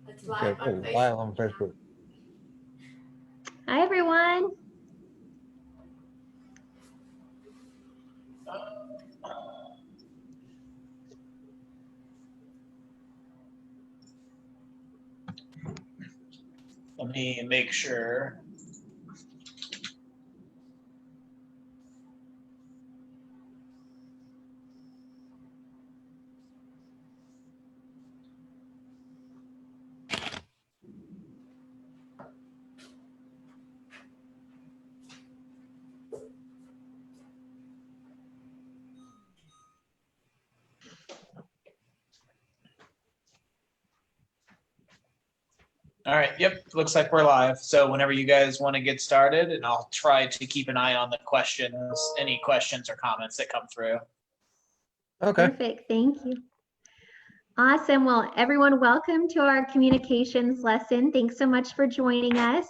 It's Okay. live on Oh, live Facebook on Facebook. Hi, everyone. Let me make sure. All right, yep, looks like we're live. So whenever you guys want to get started, and I'll try to keep an eye on the questions, any questions or comments that come through. Okay. Perfect. Thank you. Awesome. Well, everyone, welcome to our communications lesson. Thanks so much for joining us.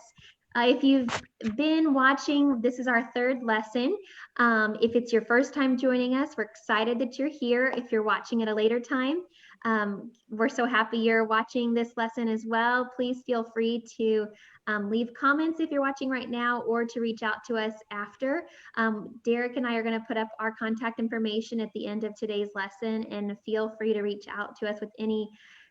If you've been watching, this is our third lesson. If it's your first time joining us, we're excited that you're here. If you're watching at a later time, we're so happy you're watching this lesson as well. Please feel free to leave comments if you're watching right now, or to reach out to us after. Derek and I are going to put up our contact information at the end of today's lesson, and feel free to reach out to us with any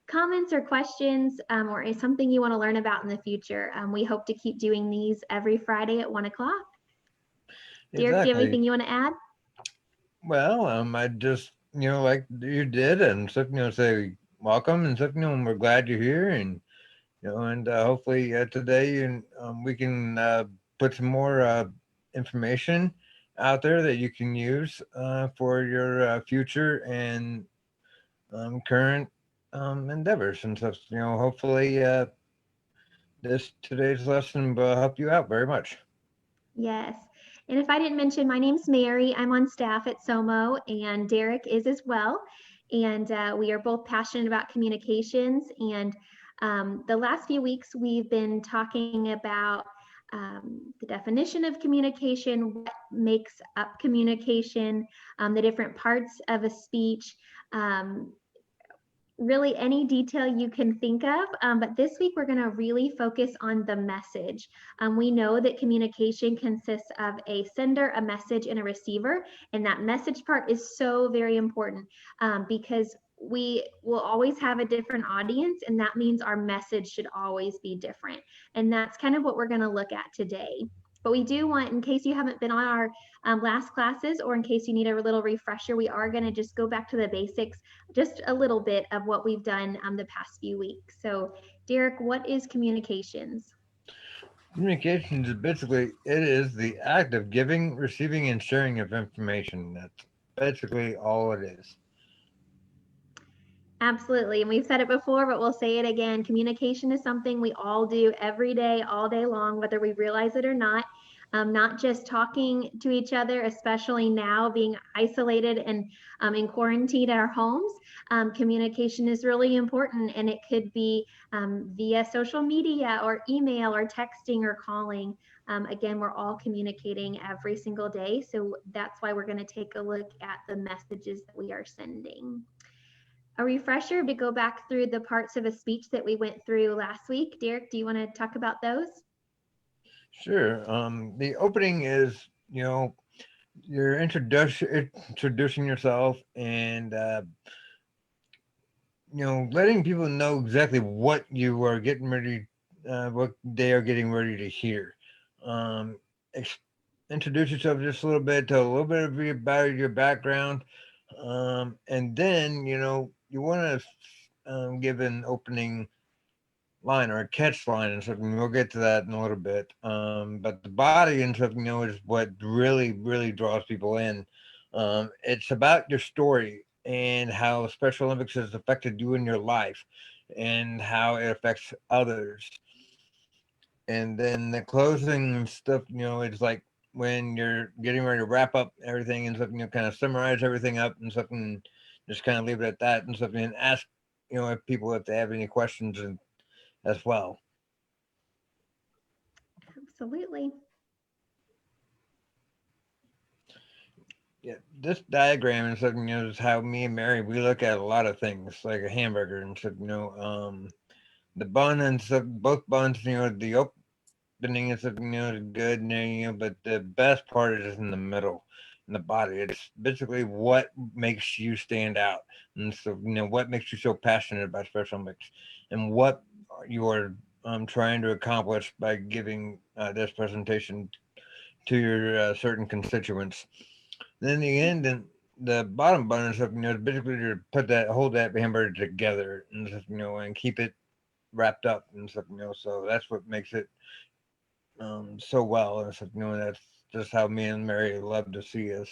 comments or questions, or is something you want to learn about in the future. We hope to keep doing these every Friday at 1 o'clock. Derek, do you have anything you want to add? Well, I just, like you did, and so, say welcome, and so, we're glad you're here, and and hopefully today, and we can put some more information out there that you can use for your future and current endeavors and stuff. Hopefully this today's lesson will help you out very much. Yes. And if I didn't mention, my name's Mary. I'm on staff at SOMO, and Derek is as well. And we are both passionate about communications. And the last few weeks, we've been talking about the definition of communication, what makes up communication, the different parts of a speech, really any detail you can think of. But this week, we're going to really focus on the message. We know that communication consists of a sender, a message, and a receiver. And that message part is so very important because we will always have a different audience, and that means our message should always be different. And that's kind of what we're going to look at today. But we do want, in case you haven't been on our last classes, or in case you need a little refresher, we are going to just go back to the basics, just a little bit of what we've done the past few weeks. So, Derek, what is communications? Communications is basically it is the act of giving, receiving, and sharing of information. That's basically all it is. Absolutely. And we've said it before, but we'll say it again. Communication is something we all do every day, all day long, whether we realize it or not. Not just talking to each other, especially now being isolated and in quarantine at our homes. Communication is really important, and it could be via social media or email or texting or calling. Again, we're all communicating every single day. So that's why we're going to take a look at the messages that we are sending. A refresher to go back through the parts of a speech that we went through last week. Derek, do you want to talk about those? Sure. The opening is, you're introducing yourself and, letting people know exactly what you are getting ready, what they are getting ready to hear. Um, ex- Introduce yourself just a little bit, tell a little bit about your background, and then, you want to give an opening line or a catch line and stuff. And we'll get to that in a little bit. But the body and stuff, is what really, really draws people in. It's about your story and how Special Olympics has affected you in your life and how it affects others. And then the closing stuff, it's like when you're getting ready to wrap up everything and stuff, kind of summarize everything up and stuff, and just kind of leave it at that and stuff, and ask, if people if they have any questions and as well. Absolutely. Yeah, this diagram and stuff, is how me and Mary we look at a lot of things like a hamburger and stuff, the bun and stuff, both buns, the opening is good, and but the best part is in the middle, in the body. It's basically what makes you stand out, and so what makes you so passionate about special Olympics, and what you are trying to accomplish by giving this presentation to your certain constituents. Then in the end, and the bottom bun and stuff, is basically to hold that hamburger together and stuff, and keep it wrapped up and stuff, So that's what makes it so well, and stuff, that's just how me and Mary love to see us.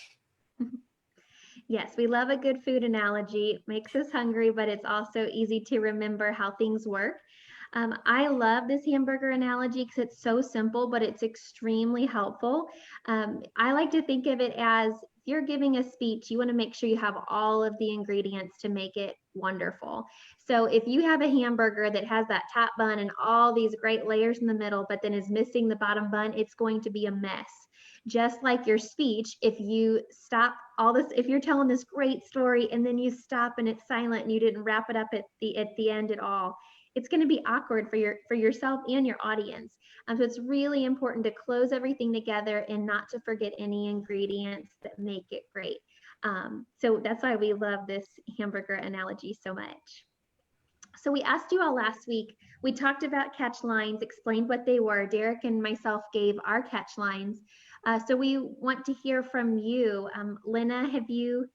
Yes, we love a good food analogy. It makes us hungry, but it's also easy to remember how things work. I love this hamburger analogy because it's so simple, but it's extremely helpful. I like to think of it as if you're giving a speech, you want to make sure you have all of the ingredients to make it wonderful. So if you have a hamburger that has that top bun and all these great layers in the middle, but then is missing the bottom bun, it's going to be a mess. Just like your speech, if you stop all this, if you're telling this great story and then you stop and it's silent and you didn't wrap it up at the end at all, it's going to be awkward for yourself and your audience. So it's really important to close everything together and not to forget any ingredients that make it great. So that's why we love this hamburger analogy so much. So we asked you all last week, we talked about catch lines, explained what they were. Derek and myself gave our catch lines. So we want to hear from you. Lena, have you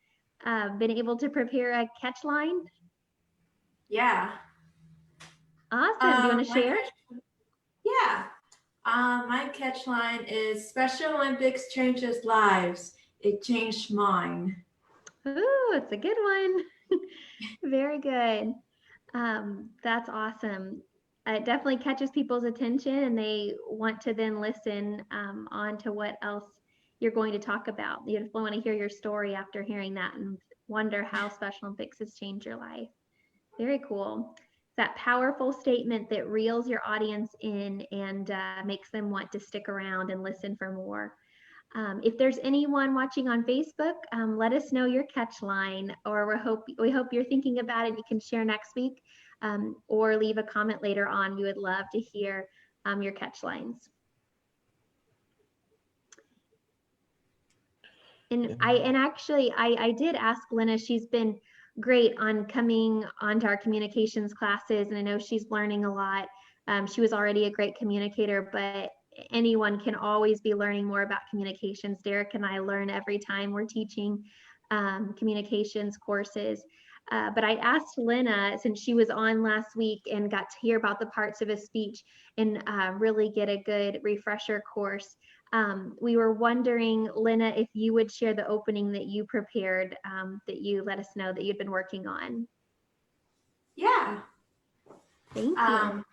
been able to prepare a catch line? Yeah. Awesome. Do you want to share? My catch line is Special Olympics changes lives. It changed mine. Ooh, it's a good one. Very good. That's awesome. It definitely catches people's attention and they want to then listen on to what else you're going to talk about. You definitely want to hear your story after hearing that and wonder how Special Olympics has changed your life. Very cool. That powerful statement that reels your audience in and makes them want to stick around and listen for more. If there's anyone watching on Facebook, let us know your catch line, or we hope you're thinking about it. You can share next week, or leave a comment later on. We would love to hear your catch lines. And I did ask Lena. She's been great on coming onto our communications classes, and I know she's learning a lot. She was already a great communicator, but anyone can always be learning more about communications. Derek and I learn every time we're teaching communications courses. But I asked Lena, since she was on last week and got to hear about the parts of a speech and really get a good refresher course. We were wondering, Lena, if you would share the opening that you prepared, that you let us know that you'd been working on. Yeah. Thank you.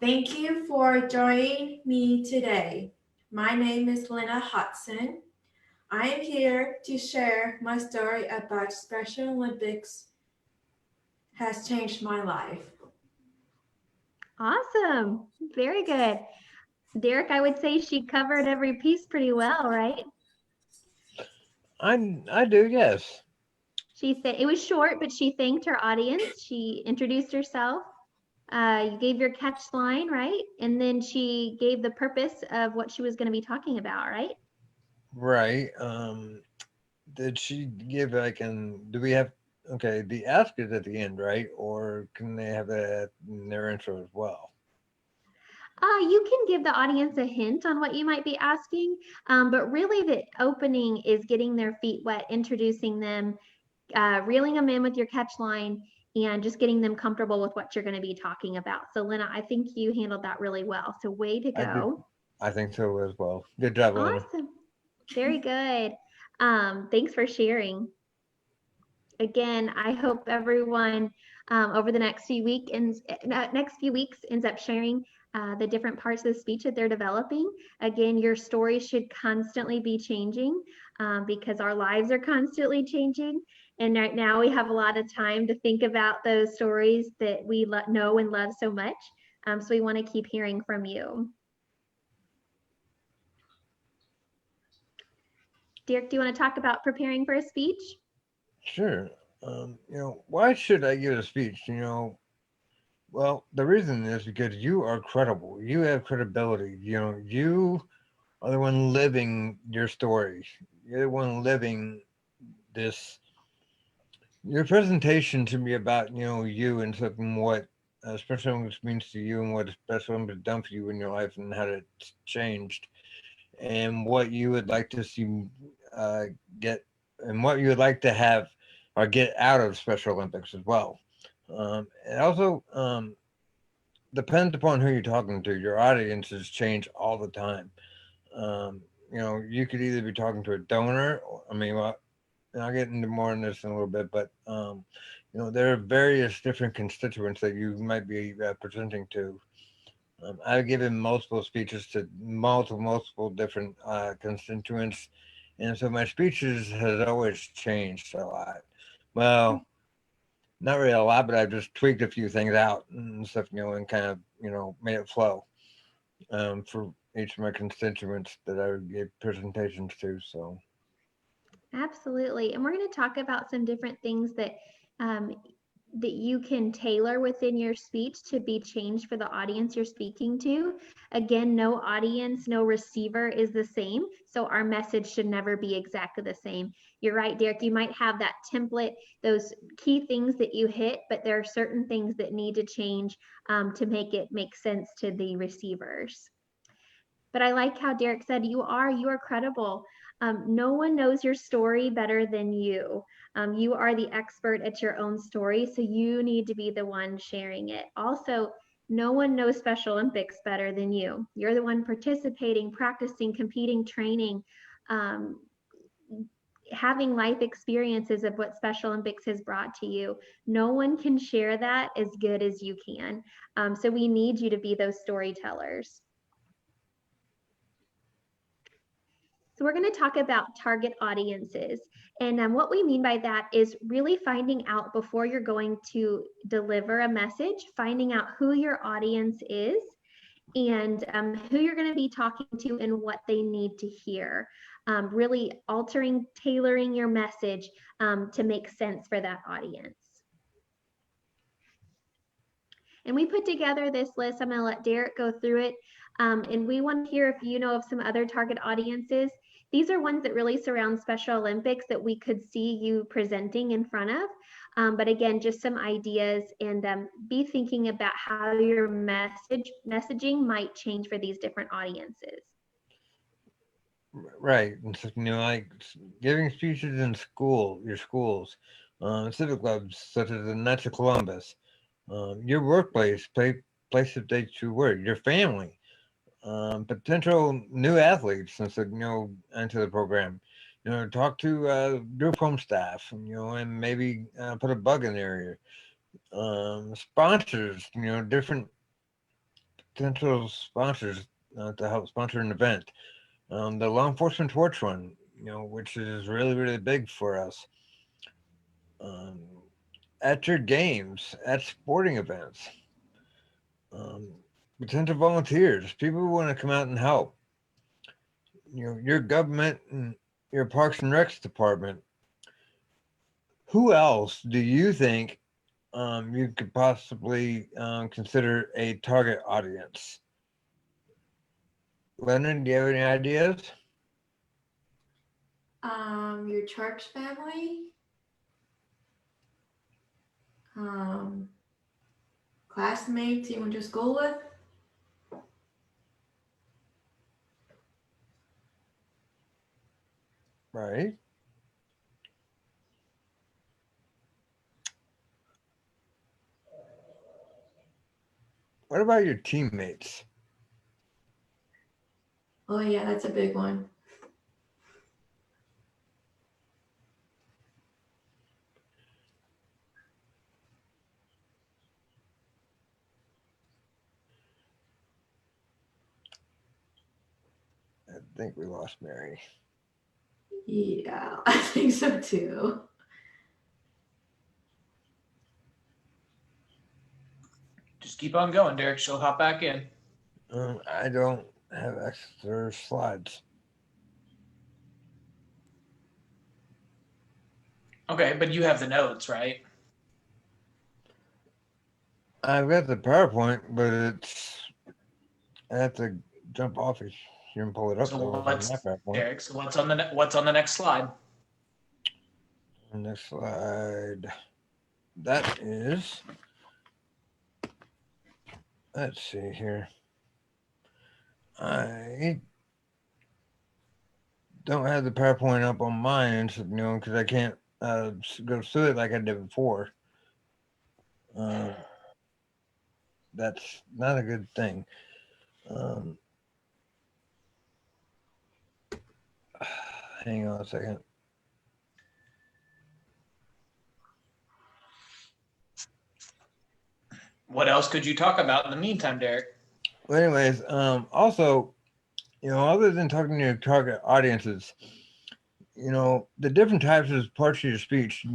Thank you for joining me today. My name is Lena Hudson. I am here to share my story about Special Olympics has changed my life. Awesome. Very good. Derek, I would say she covered every piece pretty well, right? I do, yes. She said it was short, but she thanked her audience. She introduced herself. You gave your catch line, right? And then she gave the purpose of what she was going to be talking about, right? Right. Did she give do we have, okay, the ask is at the end, right? Or can they have that in their intro as well? You can give the audience a hint on what you might be asking, but really the opening is getting their feet wet, introducing them, reeling them in with your catch line, and just getting them comfortable with what you're going to be talking about. So Lena, I think you handled that really well. So way to go. I think so as well. Good job, Lena. Awesome. Very good. Thanks for sharing. Again, I hope everyone over the next few weeks ends up sharing the different parts of the speech that they're developing. Again, your story should constantly be changing because our lives are constantly changing. And right now we have a lot of time to think about those stories that we know and love so much. So we want to keep hearing from you. Dirk, do you want to talk about preparing for a speech? Sure. Why should I give a speech? Well, the reason is because you are credible. You have credibility. You are the one living your story. You're the one living this. Your presentation should be about you and something what Special Olympics means to you and what Special Olympics done for you in your life and how it's changed and what you would like to see uh, get and what you would like to have or get out of Special Olympics as well. It also depends upon who you're talking to. Your audiences change all the time. Um, you could either be talking to a donor. I mean, well, and I'll get into more on this in a little bit, but there are various different constituents that you might be presenting to. I've given multiple speeches to multiple different constituents, and so my speeches has always changed a lot. Well, not really a lot, but I've just tweaked a few things out and stuff, and kind of made it flow for each of my constituents that I would give presentations to. So. Absolutely. And we're going to talk about some different things that that you can tailor within your speech to be changed for the audience you're speaking to. Again, no audience, no receiver is the same. So our message should never be exactly the same. You're right, Derek, you might have that template, those key things that you hit, but there are certain things that need to change to make it make sense to the receivers. But I like how Derek said, you are credible. No one knows your story better than you. You are the expert at your own story, so you need to be the one sharing it. Also, no one knows Special Olympics better than you. You're the one participating, practicing, competing, training, having life experiences of what Special Olympics has brought to you. No one can share that as good as you can. So we need you to be those storytellers. So we're going to talk about target audiences. And what we mean by that is really finding out before you're going to deliver a message, finding out who your audience is and who you're going to be talking to and what they need to hear. Really altering, tailoring your message to make sense for that audience. And we put together this list. I'm going to let Derek go through it. And we want to hear if you know of some other target audiences. These are ones that really surround Special Olympics that we could see you presenting in front of. But again, just some ideas and be thinking about how your messaging might change for these different audiences. Right. And so, like giving speeches in your schools, civic clubs such as the Knights of Columbus, your workplace, places that you work, your family, potential new athletes since into the program. Talk to group home staff, and maybe put a bug in the area. Sponsors, different potential sponsors to help sponsor an event. The law enforcement torch run, which is really, really big for us. At your games, at sporting events, potential volunteers, people who want to come out and help. Your government and your Parks and Recs department. Who else do you think you could possibly consider a target audience? Leonard, do you have any ideas? Your church family, classmates you went to school with. Right. What about your teammates? Oh yeah, that's a big one. I think we lost Mary. Yeah, I think so too. Just keep on going, Derek. She'll hop back in. I don't have extra slides. Okay, but you have the notes, right? I've got the PowerPoint, but I have to jump off here and pull it up So though on what's my PowerPoint. Derek? So what's on the next slide? Next slide. That is. Let's see here. I don't have the PowerPoint up on mine, because I can't go through it like I did before. That's not a good thing. Hang on a second. What else could you talk about in the meantime, Derek? Well, anyways, also, other than talking to your target audiences, the different types of parts of your speech,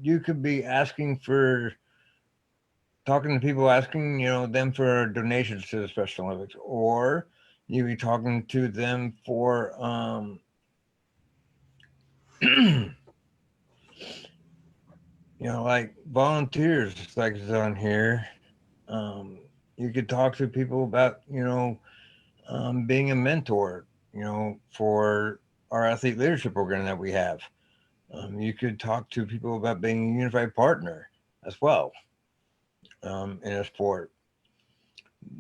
you could be talking to people, asking, them for donations to the Special Olympics, or you be talking to them for, like volunteers, like it's on here. You could talk to people about, being a mentor, for our athlete leadership program that we have. You could talk to people about being a unified partner as well, in a sport.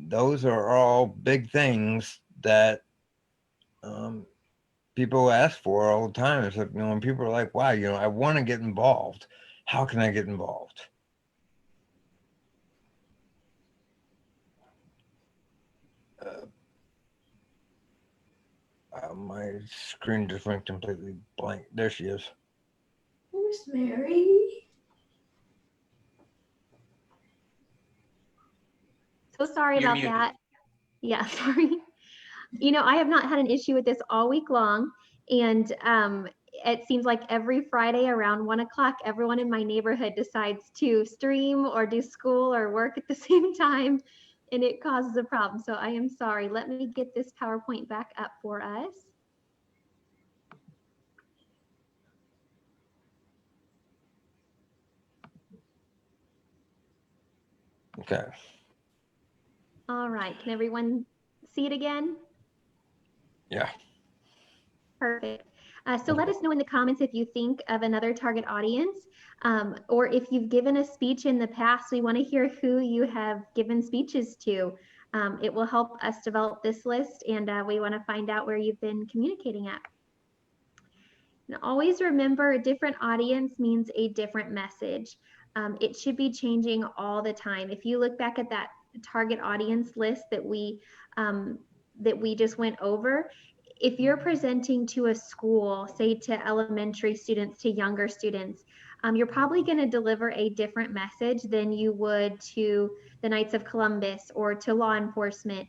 Those are all big things that people ask for all the time. It's like, when people are like, wow, I want to get involved. How can I get involved? My screen just went completely blank. There she is. Who's Mary? So sorry You're about muted. that. Yeah, sorry. I have not had an issue with this all week long. And it seems like every Friday around 1 o'clock, everyone in my neighborhood decides to stream or do school or work at the same time. And it causes a problem. So I am sorry. Let me get this PowerPoint back up for us. Okay. All right. Can everyone see it again? Yeah. Perfect. So let us know in the comments if you think of another target audience, or if you've given a speech in the past. We want to hear who you have given speeches to. It will help us develop this list, and we want to find out where you've been communicating at. And always remember, a different audience means a different message. It should be changing all the time. If you look back at that target audience list that we just went over, if you're presenting to a school, say to elementary students, to younger students, you're probably going to deliver a different message than you would to the Knights of Columbus or to law enforcement.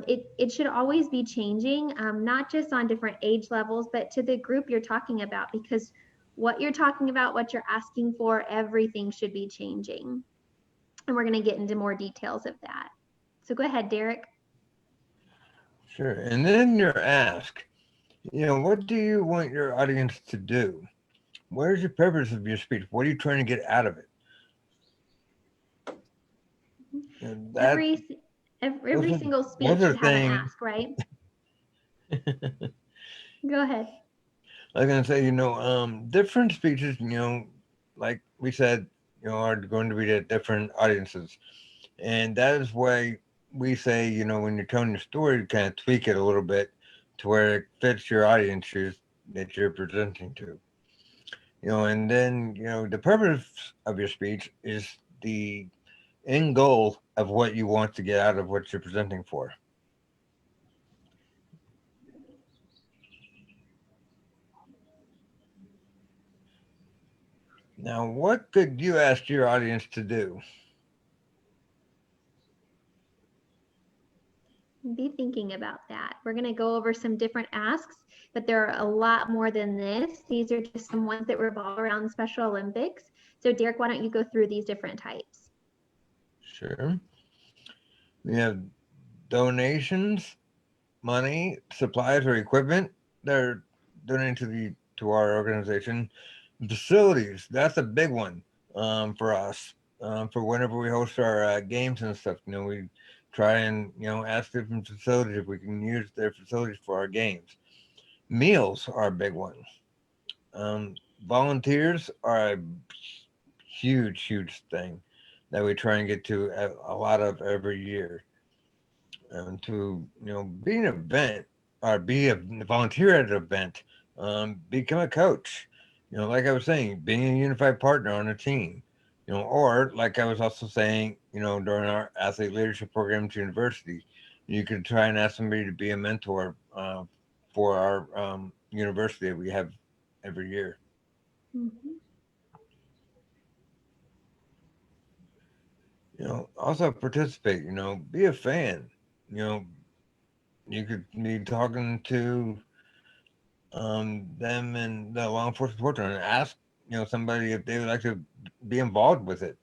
It should always be changing, not just on different age levels, but to the group you're talking about, because what you're talking about, what you're asking for, everything should be changing. And we're going to get into more details of that. So go ahead, Derek. Sure. And then your ask, what do you want your audience to do? Where's your purpose of your speech? What are you trying to get out of it? Every single speech should have an ask, right? Go ahead. I was going to say, different speeches, like we said, are going to be to different audiences. And that is why we say, when you're telling your story, kind of tweak it a little bit to where it fits your audiences that you're presenting to. And then, the purpose of your speech is the end goal of what you want to get out of what you're presenting for. Now, what could you ask your audience to do? Be thinking about that. We're going to go over some different asks, but there are a lot more than this. These are just some ones that revolve around the Special Olympics. So Derek, why don't you go through these different types? Sure. We have donations, money, supplies, or equipment they're donating to our organization. Facilities, that's a big one for us. for whenever we host our games and stuff. We try and ask different facilities if we can use their facilities for our games. Meals are a big one. Volunteers are a huge thing that we try and get to a lot of every year. To be an event or be a volunteer at an event, become a coach. Like I was saying, being a unified partner on a team. Or like I was also saying, during our athlete leadership program to university, you could try and ask somebody to be a mentor for our university that we have every year. Mhm. Also participate. Be a fan. You know, you could be talking to them and the law enforcement support and ask somebody if they would like to be involved with it.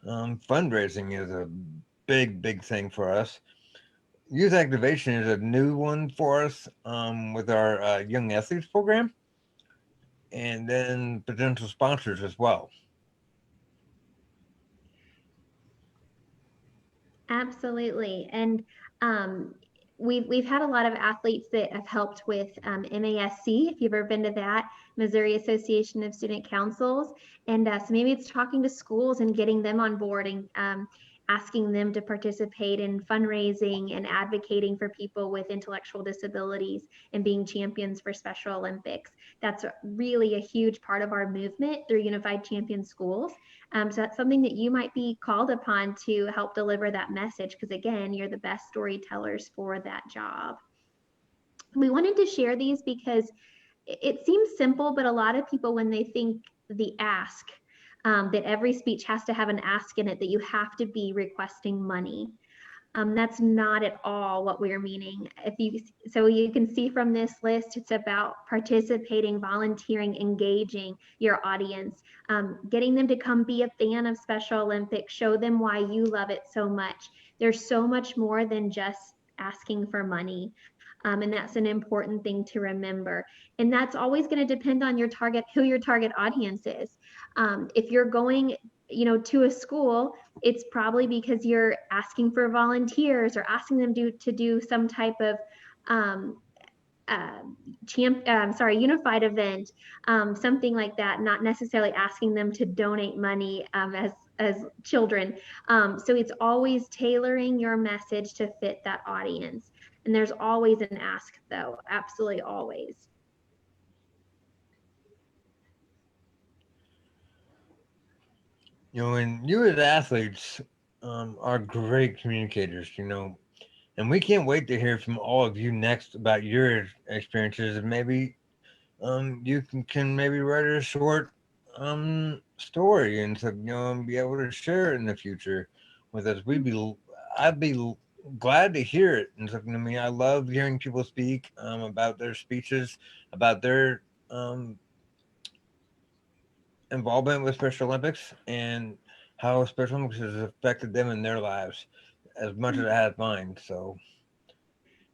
Fundraising is a big thing for us. Youth activation is a new one for us with our young athletes program, and then potential sponsors as well. Absolutely. And we've had a lot of athletes that have helped with MASC, if you've ever been to that, Missouri Association of Student Councils. And so maybe it's talking to schools and getting them on board and asking them to participate in fundraising and advocating for people with intellectual disabilities and being champions for Special Olympics. That's really a huge part of our movement through Unified Champion Schools. So that's something that you might be called upon to help deliver that message, because again, you're the best storytellers for that job. We wanted to share these because it seems simple, but a lot of people, when they think the ask, that every speech has to have an ask in it, that you have to be requesting money. That's not at all what we're meaning. So you can see from this list, it's about participating, volunteering, engaging your audience, getting them to come be a fan of Special Olympics, show them why you love it so much. There's so much more than just asking for money. And that's an important thing to remember. And that's always going to depend on who your target audience is. If you're going, to a school, it's probably because you're asking for volunteers or asking them to do some type of unified event, something like that, not necessarily asking them to donate money as children. So it's always tailoring your message to fit that audience. And there's always an ask, though, absolutely always. And you as athletes are great communicators, and we can't wait to hear from all of you next about your experiences. And maybe you can maybe write a short story and so, be able to share it in the future with us. I'd be glad to hear it. And so, I love hearing people speak about their speeches, about their involvement with Special Olympics and how Special Olympics has affected them in their lives as much as it has mine. So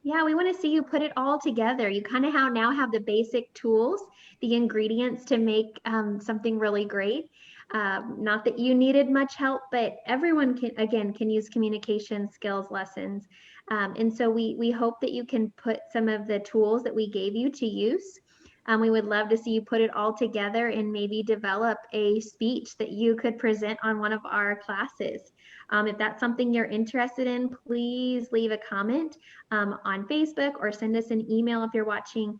yeah, we want to see you put it all together. You kind of now have the basic tools, the ingredients to make something really great. Not that you needed much help, but everyone can use communication skills lessons. And so we hope that you can put some of the tools that we gave you to use. We would love to see you put it all together and maybe develop a speech that you could present on one of our classes. If that's something you're interested in, please leave a comment on Facebook or send us an email if you're watching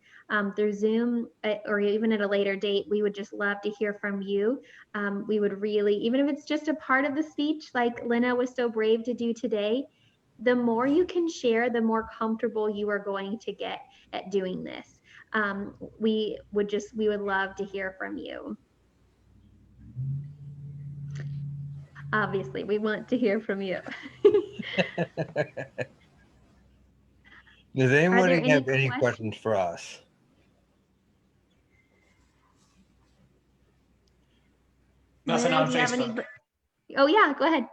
through Zoom or even at a later date. We would just love to hear from you. We would really, even if it's just a part of the speech like Lena was so brave to do today, the more you can share, the more comfortable you are going to get at doing this. We would love to hear from you. Obviously, we want to hear from you. Does anybody have any questions for us? Nothing on Facebook. Oh yeah, go ahead.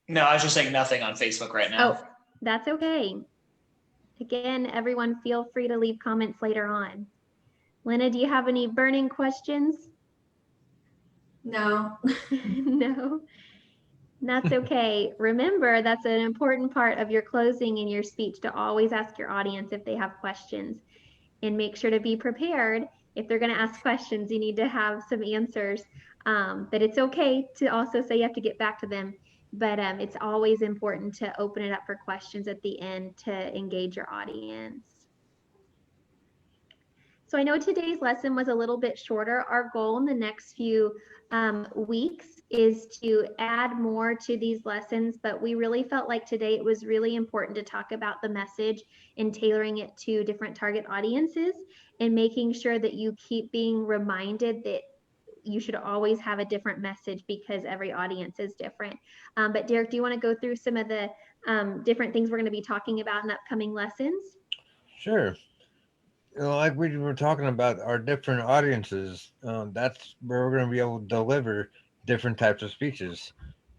No, I was just saying nothing on Facebook right now. Oh, that's okay. Again, everyone feel free to leave comments later on. Lena, do you have any burning questions? No. No. No, that's okay. Remember, that's an important part of your closing in your speech, to always ask your audience if they have questions, and make sure to be prepared. If they're going to ask questions, you need to have some answers. But it's okay to also say you have to get back to them. But it's always important to open it up for questions at the end to engage your audience. So I know today's lesson was a little bit shorter. Our goal in the next few weeks is to add more to these lessons, but we really felt like today it was really important to talk about the message and tailoring it to different target audiences, and making sure that you keep being reminded that you should always have a different message because every audience is different. But Derek, do you want to go through some of the different things we're going to be talking about in upcoming lessons? Sure. Like we were talking about our different audiences, that's where we're going to be able to deliver different types of speeches.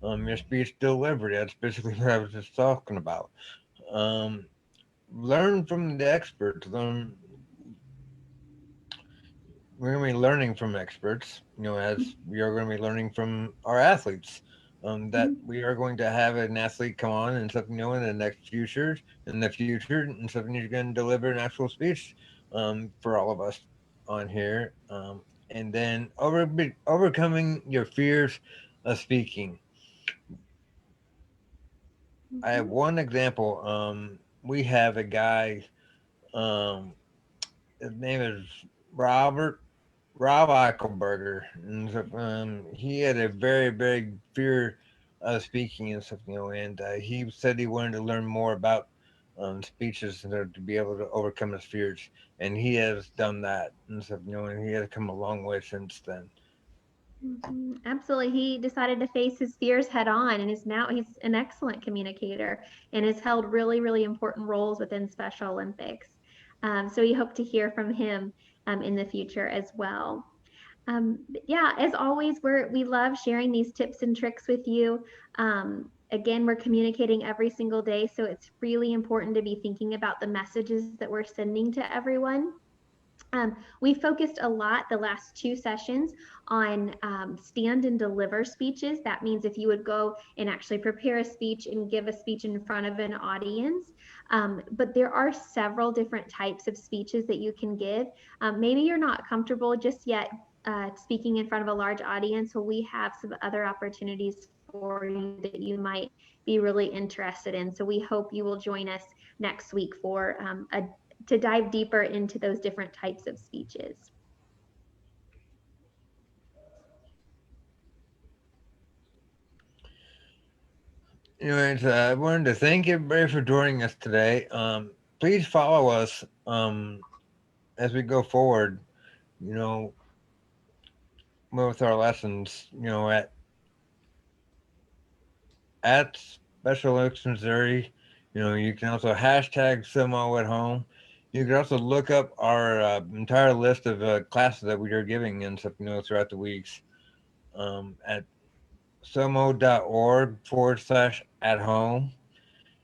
Your speech delivery, that's basically what I was just talking about. Learn from the experts. We're going to be learning from experts, as we are going to be learning from our athletes. That we are going to have an athlete come on and something new in the future, and something you're going to deliver an actual speech for all of us on here. And then overcoming your fears of speaking. I have one example. We have a guy, um, his name is Rob Eichelberger, and so, he had a very big fear of speaking and stuff, and he said he wanted to learn more about speeches in order to be able to overcome his fears, and he has done that and stuff, and he has come a long way since then. Absolutely. He decided to face his fears head on, and he's an excellent communicator and has held really, really important roles within Special Olympics. So we hope to hear from him in the future as well. Yeah, as always, we love sharing these tips and tricks with you. Again, we're communicating every single day, so it's really important to be thinking about the messages that we're sending to everyone. We focused a lot the last 2 sessions on stand and deliver speeches. That means if you would go and actually prepare a speech and give a speech in front of an audience. But there are several different types of speeches that you can give. Maybe you're not comfortable just yet speaking in front of a large audience. So we have some other opportunities for you that you might be really interested in. So we hope you will join us next week for to dive deeper into those different types of speeches. Anyways, I wanted to thank everybody for joining us today. Please follow us as we go forward, with our lessons, at Special Olympics Missouri. You can also hashtag Samo at home. You can also look up our entire list of classes that we are giving and stuff, throughout the weeks at somo.org/at home.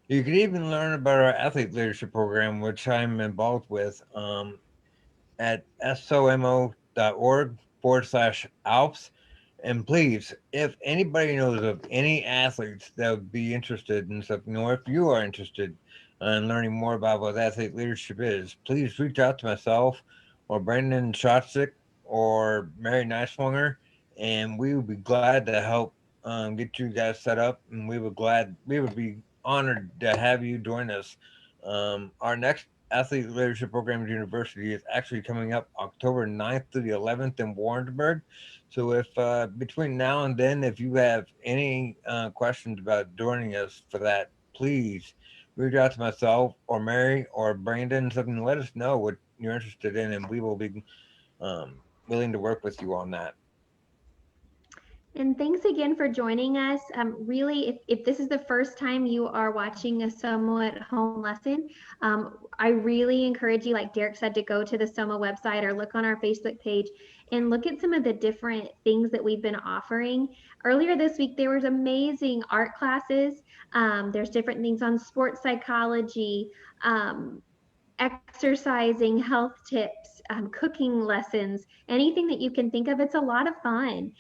You can even learn about our athlete leadership program, which I'm involved with, at somo.org/ALPS. And please, if anybody knows of any athletes that would be interested in something, or if you are interested in learning more about what athlete leadership is, please reach out to myself or Brandon Shotzik or Mary Niswonger, and we would be glad to help get you guys set up. And we would be honored to have you join us. Our next Athlete Leadership Programs University is actually coming up October 9th to the 11th in Warrensburg. So if between now and then, if you have any questions about joining us for that, please reach out to myself or Mary or Brandon, something. Let us know what you're interested in, and we will be willing to work with you on that. And thanks again for joining us. Really, if this is the first time you are watching a Somo at home lesson, I really encourage you, like Derek said, to go to the Somo website or look on our Facebook page and look at some of the different things that we've been offering. Earlier this week, there was amazing art classes. There's different things on sports psychology, exercising, health tips, cooking lessons, anything that you can think of. It's a lot of fun.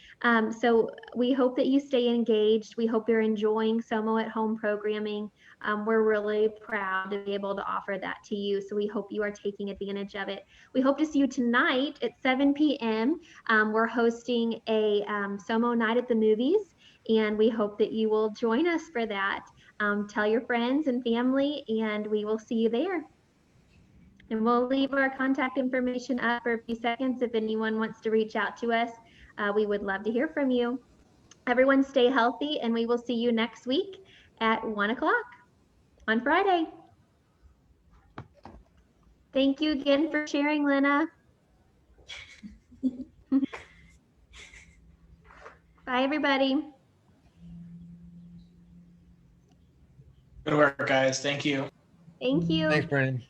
So we hope that you stay engaged. We hope you're enjoying SOMO at Home programming. We're really proud to be able to offer that to you. So we hope you are taking advantage of it. We hope to see you tonight at 7 p.m. We're hosting a SOMO night at the movies, and we hope that you will join us for that. Tell your friends and family, and we will see you there. And we'll leave our contact information up for a few seconds if anyone wants to reach out to us. We would love to hear from you. Everyone stay healthy, and we will see you next week at 1 o'clock on Friday. Thank you again for sharing, Lena. Bye, everybody. Good work, guys. Thank you. Thank you. Thanks, Brandon.